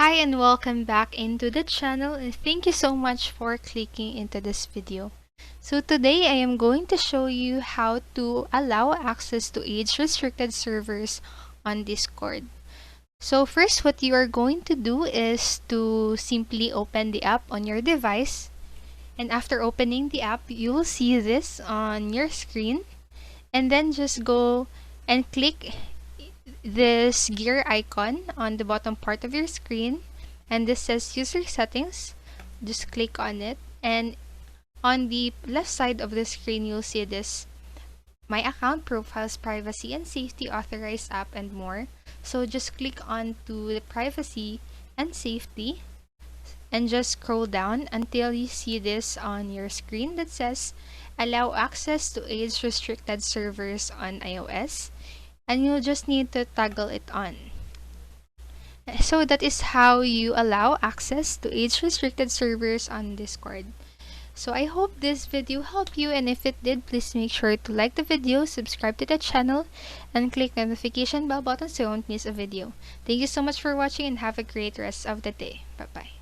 Hi and welcome back into the channel, and thank you so much for clicking into this video. So today I am going to show you how to allow access to age-restricted servers on Discord. So first, what you are going to do is to simply open the app on your device, and after opening the app you will see this on your screen, and then just go and click this gear icon on the bottom part of your screen, and this says user settings. Just click on it, and on the left side of the screen you'll see this my account, profiles, privacy and safety, authorized app, and more. So just click on to the privacy and safety and just scroll down until you see this on your screen that says allow access to age restricted servers on iOS, and you'll just need to toggle it on. So that is how you allow access to age-restricted servers on Discord. So I hope this video helped you, and if it did, please make sure to like the video, subscribe to the channel, and click the notification bell button so you won't miss a video. Thank you so much for watching and have a great rest of the day. Bye-bye.